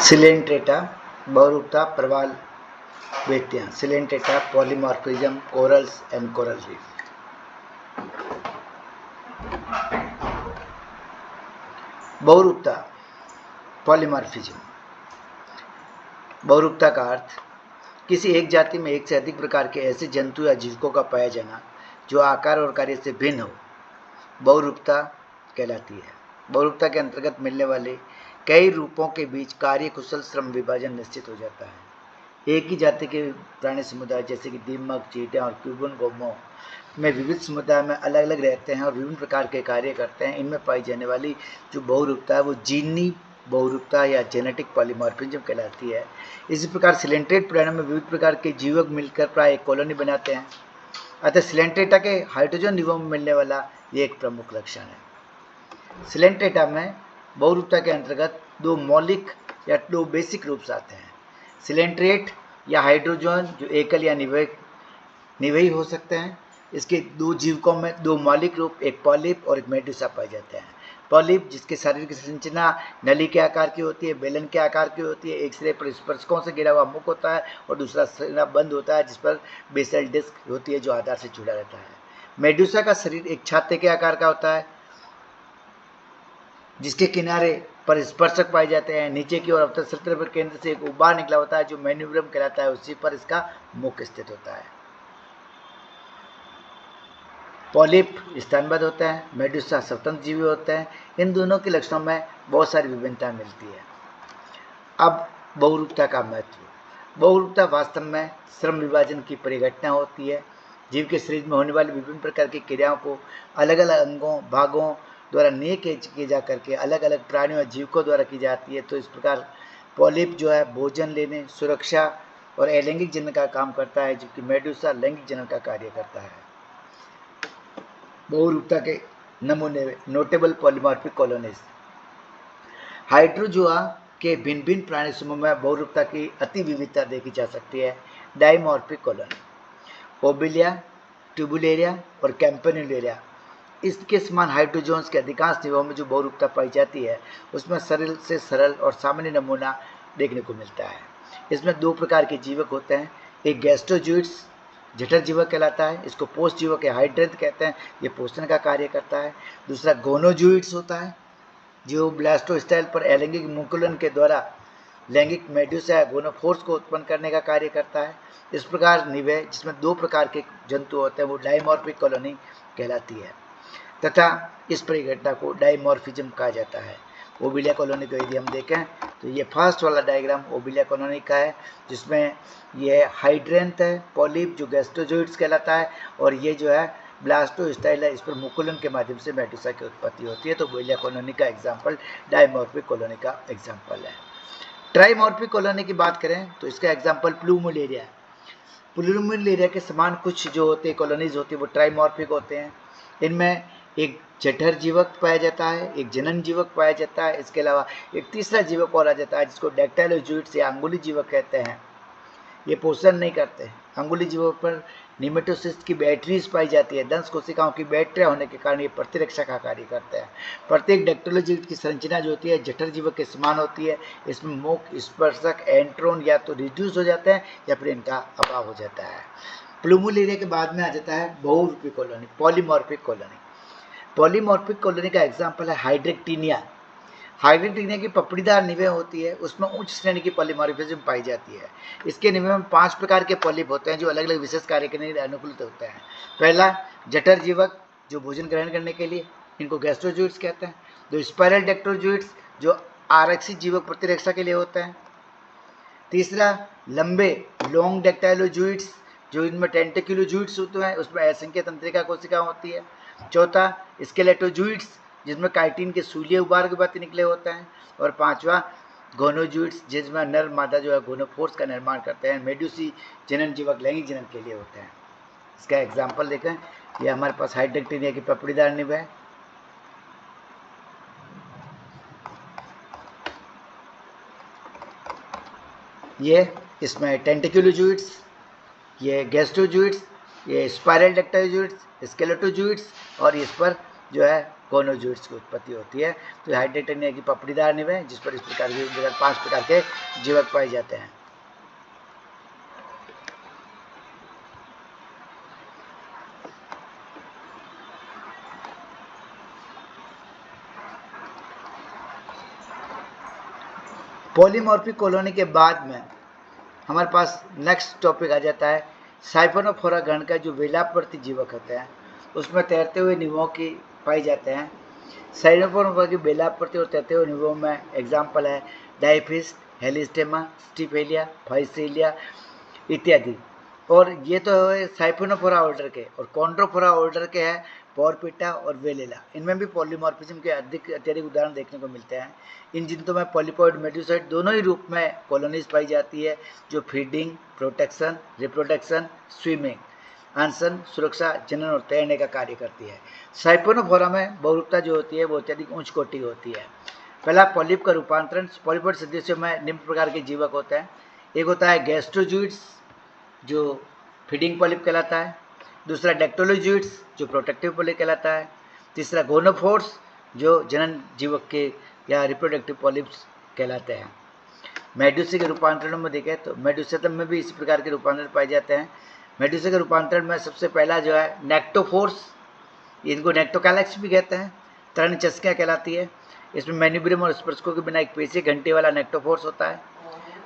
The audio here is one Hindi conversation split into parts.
सिलेंट्रेटा, बहुरूपता, प्रवाल वेत्तियाँ, Coelenterata, polymorphism, corals and coral reef. बहुरूपता, पॉलीमॉर्फिज्म। बहुरूपता का अर्थ किसी एक जाति में एक से अधिक प्रकार के ऐसे जंतु या जीवकों का पाया जाना जो आकार और कार्य से भिन्न हो, बहुरूपता कहलाती है। बहुरूपता के अंतर्गत मिलने वाले कई रूपों के बीच कार्य कुशल श्रम विभाजन निश्चित हो जाता है। एक ही जाति के प्राणी समुदाय जैसे कि दीमक, चींटियां और क्यूबन गोमो में विविध समुदाय में अलग अलग रहते हैं और विभिन्न प्रकार के कार्य करते हैं। इनमें पाई जाने वाली जो बहुरूपता है वो जीनी बहुरूपता या जेनेटिक पॉलीमॉर्फिज्म कहलाती है। इसी प्रकार सिलेंट्रेट प्राणियों में विविध प्रकार के जीवक मिलकर प्राय एक कॉलोनी बनाते हैं। अतः सिलेंट्रेटा के हाइड्रोजन युगों में मिलने वाला ये एक प्रमुख लक्षण है। सिलेंट्रेटा में बहुरूपता के अंतर्गत दो मौलिक या दो बेसिक रूप आते हैं। सिलेंट्रेट या हाइड्रोजन जो एकल या निवयी हो सकते हैं। इसके दो जीवकों में दो मौलिक रूप, एक पॉलिप और एक मेडुसा पाए जाते हैं। पॉलिप जिसके शारीरिक संरचना नली के आकार की होती है, बेलन के आकार की होती है, एक सिरे पर स्पर्शकों से घिरा हुआ मुख होता है और दूसरा सिरा बंद होता है जिस पर बेसल डिस्क होती है जो आधार से जुड़ा रहता है। मेडुसा का शरीर एक छाते के आकार का होता है जिसके किनारे पर स्पर्शक पाए जाते हैं। नीचे की ओर अवतल सतह पर केंद्र से एक उबार निकला होता है जो मैन्यूब्रम कहलाता है, उसी पर इसका मुख स्थित होता है। पॉलिप स्तनबद्ध होते हैं, मेडुसा स्वतंत्र जीवी होते हैं। इन दोनों के लक्षणों में बहुत सारी विभिन्नता मिलती है। अब बहुरूपता का महत्व। बहुरूपता वास्तव में श्रम विभाजन की परिघटना होती है। जीव के शरीर में होने वाली विभिन्न प्रकार की क्रियाओं को अलग अलग अंगों भागों द्वारा नहीं किए जा करके अलग अलग प्राणियों और जीवकों द्वारा की जाती है। तो इस प्रकार पॉलिप जो है भोजन लेने, सुरक्षा और अलैंगिक जनन का काम करता है, जबकि मेडुसा लैंगिक जनन का कार्य करता है। बहुरूपता के नमूने नोटेबल पॉलीमॉर्फिक कॉलोनीज। हाइड्रोजोआ के भिन्न भिन्न प्राणी समूह में बहुरूपता की अति विविधता देखी जा सकती है। डाइमॉर्फिक कॉलोनी, ओबिलिया, ट्यूबुलेरिया और कैंपेनुलेरिया। इसके समान हाइड्रोजोन्स के अधिकांश जीवों में जो बहुरूपता पाई जाती है उसमें सरल से सरल और सामान्य नमूना देखने को मिलता है। इसमें दो प्रकार के जीवक होते हैं। एक गैस्ट्रोजोइड्स जठर जीवक कहलाता है, इसको पोष जीवक या हाइड्रेंट कहते हैं, ये पोषण का कार्य करता है। दूसरा गोनोजोइड्स होता है जो ब्लास्टोस्टाइल पर अलैंगिक मुकुलन के द्वारा लैंगिक मेडुसा या गोनोफोर्स को उत्पन्न करने का कार्य करता है। इस प्रकार निवय जिसमें दो प्रकार के जंतु होते हैं वो डाइमॉर्फिक कॉलोनी कहलाती है तथा इस परिघटना को डाइमॉर्फिज्म कहा जाता है। ओबिलिया कॉलोनी को यदि हम देखें तो ये फर्स्ट वाला डायग्राम ओबिलिया कॉलोनी का है जिसमें ये हाइड्रेंथ है, पॉलिप जो गैस्ट्रोजोइड्स कहलाता है और ये जो है ब्लास्टोस्टाइल है, इस पर मुकुलन के माध्यम से मेडुसा की उत्पत्ति होती है। तो ओबिलिया कॉलोनी का एग्जाम्पल डाइमॉर्फिक कॉलोनी का एग्जाम्पल है। ट्राइमॉर्फिक कॉलोनी की बात करें तो इसका एग्जाम्पल प्लूमुलेरिया है। प्लूमुलेरिया के समान कुछ जो होते हैं कॉलोनीज होती है वो ट्राइमॉर्फिक होते हैं। इनमें एक जठर जीवक पाया जाता है, एक जनन जीवक पाया जाता है, इसके अलावा एक तीसरा जीवक और आ जाता है जिसको डैक्टाइलोजोइड्स या अंगुली जीवक कहते हैं। ये पोषण नहीं करते। अंगुली जीवों पर निमेटोसिस्ट की बैटरीज पाई जाती है। दंश कोशिकाओं की बैटरिया होने के कारण ये प्रतिरक्षा का कार्य करते हैं। प्रत्येक डैक्टाइलोजोइड की संरचना जो होती है जठर जीवक के समान होती है। इसमें मुख, स्पर्शक, एंट्रोन या तो रिड्यूस हो जाते हैं या फिर इनका अभाव हो जाता है। प्लूमुलेरिया के बाद में आ जाता है बहुरूपी colony, polymorphic colony. Polymorphic colony का एग्जाम्पल है हाइड्रेक्टिनिया। हाइड्रेक्टिनिया की पपड़ीदार निवें होती है, उसमें उच्च श्रेणी की पॉलीमॉर्फिज्म पाई जाती है। इसके निवें में 5 प्रकार के पॉलिप होते हैं जो अलग अलग विशेष कार्य के लिए अनुकूलित होते हैं। पहला जठर जीवक जो भोजन ग्रहण करने के लिए, इनको गैस्ट्रोजोइड्स कहते हैं। दो स्पाइरल डेक्ट्रोजोइड्स जो आरक्षित जीवक प्रतिरक्षा के लिए होते हैं। तीसरा लंबे लॉन्ग डेक्टाइलोजोइड्स जो इनमें टेंटिकुलोजोइड्स होते हैं, उसमें असंख्य तंत्रिका कोशिका होती है। चौथा स्केलेटोजोइड्स जिसमें काइटिन के सूलिये उबार के बाद निकले होते हैं। और पांचवा गोनोजोइड्स जिसमें नर मादा जो है गोनोफोर्स का निर्माण करते हैं। मेडुसी जनन जीवक लैंगिक जनन के लिए होते हैं। इसका एग्जाम्पल देखें, ये हमारे पास हाइड्रेक्टिनिया की पपड़ीदार निव है। ये इसमें टेंटिकुलोजोइड्स, ये गैस्ट्रोजोइड्स, ये स्पाइरल डेक्टाइलोजोइड्स, स्केलेटोजोइड्स और इस पर जो है गोनोजोइड्स की उत्पत्ति होती है। तो हाइड्रेक्टेनिया की पपड़ीदार निवें जिस पर इस प्रकार के 5 प्रकार के जीवक पाए जाते हैं। पॉलीमॉर्फिक कॉलोनी के बाद में हमारे पास नेक्स्ट टॉपिक आ जाता है साइफोनोफोरा गण का जो वेलावर्ती जीवक होते हैं उसमें तैरते हुए निवों की पाए जाते हैं। साइफोनोफोरा की वेलावर्ती और तैरते हुए निवों में एग्जाम्पल है डाइफिस, हेलिस्टेमा, स्टिफेलिया, फाइसेलिया इत्यादि। और ये तो है साइफोनोफोरा ऑर्डर के, और कॉन्ड्रोफोरा ऑर्डर के हैं पोरपिटा और वेलेला। इनमें भी पॉलीमॉर्फिज्म के अत्यधिक उदाहरण देखने को मिलते हैं। इन जिंतों में पॉलीपॉइड, मेडुसाइड दोनों ही रूप में कॉलोनीज पाई जाती है जो फीडिंग, प्रोटेक्शन, रिप्रोडक्शन, स्विमिंग, अनशन, सुरक्षा, जनन और तैरने का कार्य करती है। साइफोनोफोरा में बहुरूपता जो होती है वो अत्यधिक उच्च कोटि होती है। पहला पॉलिप का रूपांतरण। पॉलीपॉइड सदस्यों में निम्न प्रकार के जीवक होते हैं। एक होता है गैस्ट्रोजूइड्स जो फीडिंग पॉलिप कहलाता है। दूसरा डेक्टोलोजूइड्स जो प्रोटेक्टिव पॉलिप कहलाता है। तीसरा गोनोफोर्स जो जनन जीवक के या रिप्रोडक्टिव पॉलिप्स कहलाते हैं। मेडुसा के रूपांतरण में देखें तो मेडुसेटम में भी इसी प्रकार के रूपांतरण पाए जाते हैं। मेडुसा के रूपांतरण में सबसे पहला जो है नेक्टोफोर्स, इनको नेक्टोकैलेक्स भी कहते हैं, तरण चस्कियाँ कहलाती है। इसमें मैन्यूब्रियम और स्पर्शकों के बिना एक पेशी घंटे वाला नेक्टोफोर्स होता है।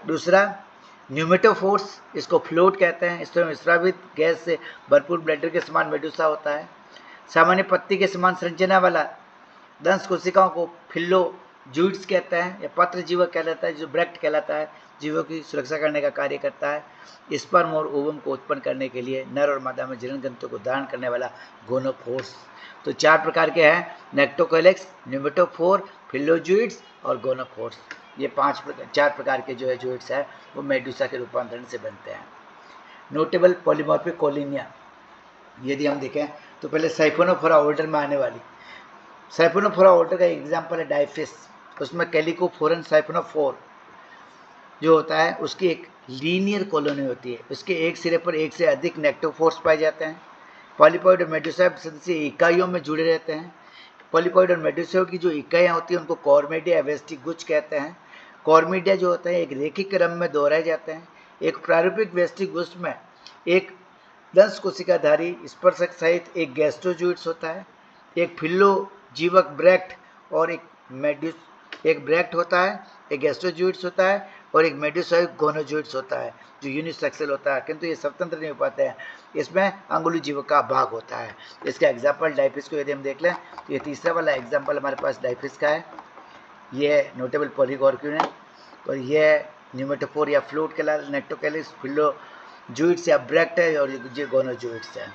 दूसरा न्यूमेटोफोर्स, इसको फ्लोट कहते हैं। इसमें स्रावित गैस से भरपूर ब्लैडर के समान मेडुसा होता है। सामान्य पत्ती के समान संरचना वाला दंश कोशिकाओं को फिल्लोजूइड्स कहते हैं या पत्र जीवक कहलाता है, जो ब्रेक्ट कहलाता है, जीवों की सुरक्षा करने का कार्य करता है। स्पर्म और ओवम को उत्पन्न करने के लिए नर और मादा में जनन ग्रंथों को धारण करने वाला गोनोफोर्स। तो 4 प्रकार के हैं, नेक्टोकैलेक्स, न्यूमेटोफोर, फिल्लोजूइड्स और गोनोफोर्स। ये 4 प्रकार के जो है जूइड्स है वो मेडुसा के रूपांतरण से बनते हैं। नोटेबल पॉलीमॉर्फिक कॉलोनिया यदि हम देखें तो पहले साइफोनोफोरा ऑर्डर में आने वाली साइफोनोफोरा ऑर्डर का एग्जाम्पल है डाइफिस। उसमें कैलिकोफोरन साइफोनोफोर जो होता है उसकी एक लीनियर कॉलोनी होती है। उसके एक सिरे पर एक से अधिक नेक्टोफोर्स पाए जाते हैं। पॉलीपॉइड और मेडुसा सदस्य इकाइयों में जुड़े रहते हैं। पॉलीपॉइड और मेडुसा की जो इकाइयाँ होती हैं उनको कॉर्मेडिया वेस्टिक गुच्छ कहते हैं। कॉर्मेडिया जो होता है एक रेखिक क्रम में दोहराए जाते हैं। एक प्रारूपिक वेस्टिक गुच्छ में एक 10 कोशिकाधारी स्पर्शक सहित एक गैस्ट्रोजूइड्स होता है, एक फिल्लो जीवक ब्रैक्ट और एक ब्रैक्ट होता है, एक गैस्ट्रोजूइड्स होता है और एक मेडुसाइड गोनोजूइड्स होता है जो यूनिसेक्सुअल होता है, किंतु ये स्वतंत्र नहीं हो पाते हैं। इसमें अंगुली जीवक का भाग होता है। इसका एग्जाम्पल डाइफिस को यदि हम देख लें तो ये तीसरा वाला एग्जाम्पल हमारे पास डाइफिस का है। ये नोटेबल पॉलीगॉर्क्यून है और ये न्यूमेटोफोर या फ्लूट नेक्टोकैलिक्स, फिल्लोजूइड्स या ब्रैक्ट है और ये गोनोजूइड्स है।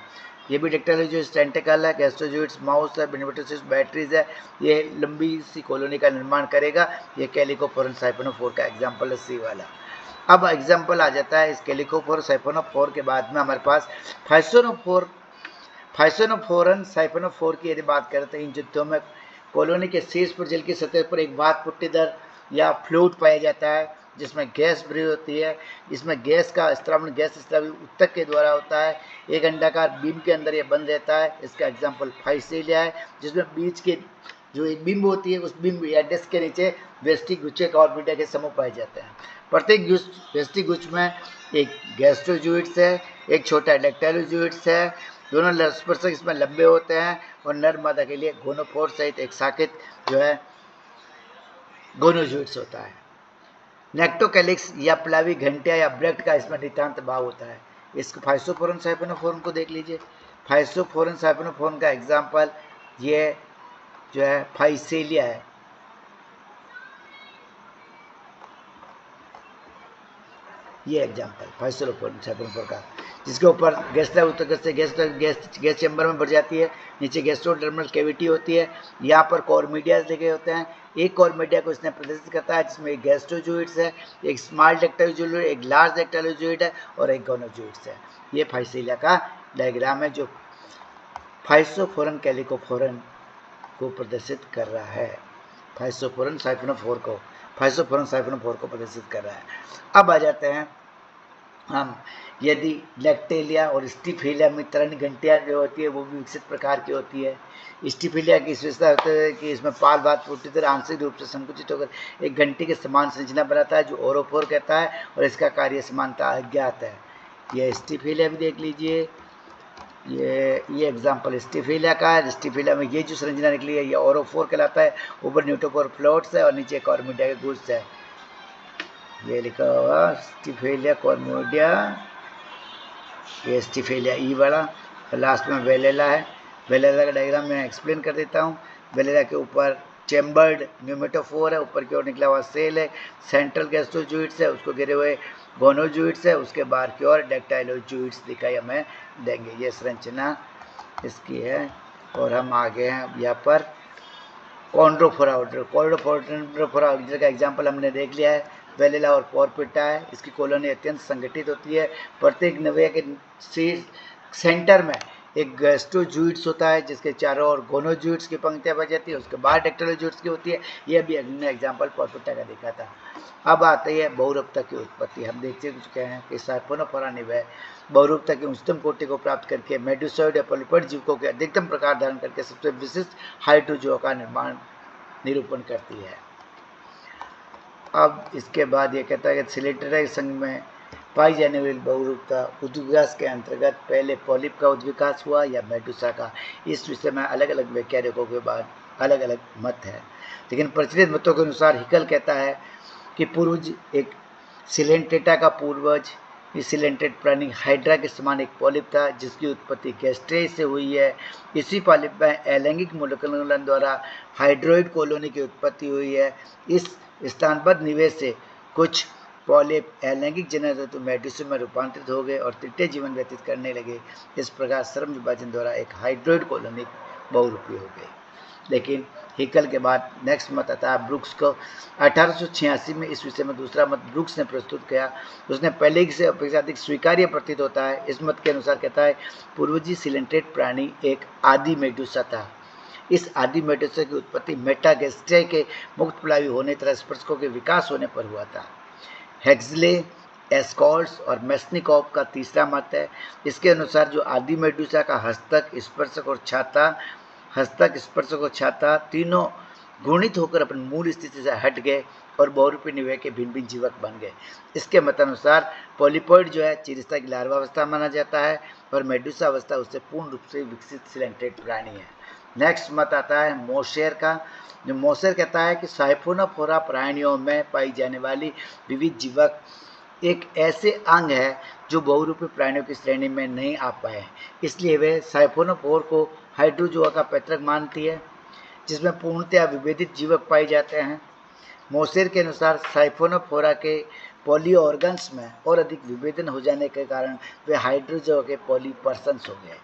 ये भी डेक्टालोजूइड्स टेंटिकल है, गैस्ट्रोजूइड्स माउस है, बेनिमेटोसिस बैटरीज है। ये लंबी सी कॉलोनी का निर्माण करेगा। ये कैलिकोफोरन साइफोनोफोर का एग्जाम्पल है सी वाला। अब एग्जाम्पल आ जाता है इस कैलिकोफोर साइफोनोफोर के बाद में हमारे पास फाइसोनोफोरन साइफोनोफोर की यदि बात करें तो इन जंतुओं में कॉलोनी के शीर्ष पर जल की सतह पर एक बात पुट्टीदार या फ्लूइड पाया जाता है जिसमें गैस भरी होती है। इसमें गैस का स्त्रावण गैस स्रावी उत्तक के द्वारा होता है। एक अंडाकार बीम के अंदर ये बंद रहता है। इसका एग्जाम्पल फाइसेलिया है जिसमें बीच के जो एक बिंब होती है उस बिंब या डिस्क के नीचे वेस्टिक गुच्छे कॉर्बिडा के समूह पाए जाते हैं। प्रत्येक वेस्टिक गुच्छ में एक गैस्ट्रोजूइड्स है, एक छोटा डेक्टालोजूइड्स है। दोनों स्पर्शक इसमें लंबे होते हैं और नर मादा के लिए गोनोफोर सहित एक शाखित जो है गोनोजूइड्स होता है। नेक्टोकैलिक्स या प्लावी घंटिया या ब्रैक्ट का इसमें नितांत भाव होता है। इसको फाइसोफोरन साइफोनोफोरन को देख लीजिए। फाइसोफोरन साइफोनोफोरन का एग्जाम्पल ये जो है फाइसेलिया है। ये एग्जाम्पल फाइसोफोरन साइफोनोफोर का जिसके ऊपर गैस उत्तर से गैस चैम्बर में बढ़ जाती है। नीचे गैस्ट्रोडर्मल कैविटी होती है। यहाँ पर कॉर्मीडियाज लगे होते हैं। एक कॉर्मीडिया को इसने प्रदर्शित करता है जिसमें एक गैस्ट्रोजूइड्स है, एक स्मॉल डेक्टालोजूइड, एक लार्ज डेक्टालोजूइड है और एक गोनोजूइड्स है। ये फाइसेलिया का डायग्राम है जो फाइसोफोरन कैलिकोफोरन को प्रदर्शित कर रहा है। फाइसोफोरन साइफोनोफोर को प्रदर्शित कर रहा है। अब आ जाते हैं हम यदि लैक्टेलिया और स्टिफिलिया में तरण घंटियाँ जो होती है वो भी विकसित प्रकार की होती है। स्टिफिलिया की विशेषता होती है कि इसमें पाल भाग पूरी तरह आंशिक रूप से संकुचित होकर एक घंटी के समान संरचना बनाता है जो ओरोफोर कहता है, और इसका कार्य समानता अज्ञात है। यह स्टिफिलिया भी देख लीजिए, ये एग्जाम्पल स्टिफिलिया का है। स्टिफिलिया में ये जो संरचना निकली है ये ओरोफोर कहलाता है। ऊपर न्यूटोफोर फ्लोट्स है और नीचे कॉर्मोडिया के गुड्स है। ये लिखा हुआ स्टिफिलिया कॉर्मोडिया, ये स्टिफिलिया ई वाला, लास्ट में वेलेला है। वेलेला का डायग्राम मैं एक्सप्लेन कर देता हूँ। वेलेला के ऊपर चेम्बर्ड न्यूमेटोफोर है, ऊपर की ओर निकला हुआ सेल है, सेंट्रल गैस्ट्रोजूइट्स है, उसको घिरे हुए गोनोजूइट्स है, उसके बाहर की ओर डेक्टाइलोजूइट्स दिखाई हमें देंगे। ये संरचना इसकी है। और हम आगे हैं यहाँ पर कॉन्ड्रोफोरा ऑर्डर। कॉन्ड्रोफोरा ऑर्डर का एग्जाम्पल हमने देख लिया है। वेलेला और पोरपिटा है, इसकी कॉलोनी अत्यंत संगठित होती है। प्रत्येक नवे के सेंटर में एक गैस्ट्रोजूइट्स होता है जिसके चारों ओर गोनोजूइट्स की पंक्तियां बच जाती है, उसके बाद डेक्टाइलोजूइट्स की होती है। यह भी हमने एग्जाम्पल पोरपिटा का देखा था। अब आती है बहुरूपता की उत्पत्ति। हम देख चुके हैं कि साइफोनोफोरा निवय बहुरूपता की उच्चतम कोटि को प्राप्त करके मेडुसॉइड या पॉलीपॉइड जीवकों के अधिकतम प्रकार धारण करके सबसे विशिष्ट हाइड्रोजोआ का निरूपण करती है। अब इसके बाद ये कहता है कि सिलेंडर संघ में पाई जाने वाली बहुरूपता उद्विकास के अंतर्गत पहले पॉलिप का उद्विकास हुआ या मेडुसा का, इस विषय में अलग अलग वैज्ञानिकों के बाद अलग अलग मत है। लेकिन प्रचलित मतों के अनुसार हिकल कहता है कि पूर्वज एक सिलेंटेटा का पूर्वज इस सिलेंटेड प्राणी हाइड्रा के समान एक पॉलिप था जिसकी उत्पत्ति गैस्ट्रे से हुई है। इसी पॉलिप में अलैंगिक मूलकलन द्वारा हाइड्रोइड कॉलोनी की उत्पत्ति हुई है। इस स्थानबद्ध निवेश से कुछ पॉलिप अलैंगिक जनन मेडुसा में रूपांतरित हो गए और तृतीय जीवन व्यतीत करने लगे। इस प्रकार श्रम विभाजन द्वारा एक हाइड्रोइड कॉलोनी बहुरूपी हो गई। लेकिन हिकल के बाद नेक्स्ट मत आता है ब्रुक्स को। 1886 में इस विषय में दूसरा मत ब्रुक्स ने प्रस्तुत किया। उसने पहले से अपेक्षा अधिक स्वीकार्य प्रतीत होता है। इस मत के अनुसार कहता है पूर्वजी सिलेंटेड प्राणी एक आदि मेडुसा था। इस आदि मेडुसा की उत्पत्ति मेटागेस्ट्रे के मुक्त प्लावी होने तथा स्पर्शकों के विकास होने पर हुआ था। हेक्सले, एस्कॉल्ट्स और मेस्निकॉव का तीसरा मत है। इसके अनुसार जो आदि मेडुसा का हस्तक, स्पर्शक और छाता तीनों घूर्णित होकर अपनी मूल स्थिति से हट गए और बहुरूपी निवय के भिन्न भिन्न जीवक बन गए। इसके मतानुसार पॉलीपॉइड जो है चिरस्ता की लार्वावस्था माना जाता है और मेडुसा अवस्था उससे पूर्ण रूप से विकसित सिलेंटेड प्राणी है। नेक्स्ट मत आता है मोशेर का, जो मोशेर कहता है कि साइफोनोफोरा प्राणियों में पाई जाने वाली विविध जीवक एक ऐसे अंग है जो बहुरूपी प्राणियों की श्रेणी में नहीं आ पाए, इसलिए वे साइफोनोफोर को हाइड्रोजोआ का पैतृक मानती है जिसमें पूर्णतया विभेदित जीवक पाए जाते हैं। मोशेर के अनुसार साइफोनोफोरा के पॉली ऑर्गन्स में और अधिक विभेदन हो जाने के कारण वे हाइड्रोजोआ के पॉलीपर्सन्स हो गए।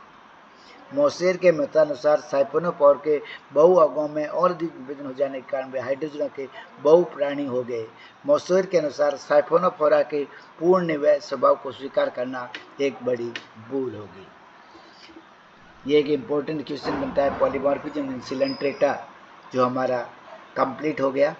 मोशेर के मतानुसार साइफोनोफोर के बहु अंगों में और अधिक विभेदन हो जाने के कारण वे हाइड्रोजोआ के बहु प्राणी हो गए। मोशेर के अनुसार साइफोनोफोरा के पूर्ण निवय स्वभाव को स्वीकार करना एक बड़ी भूल होगी। ये एक इम्पोर्टेंट क्वेश्चन बनता है। पॉलीमॉर्फिज्म इन सिलेंट्रेटा जो हमारा कंप्लीट हो गया।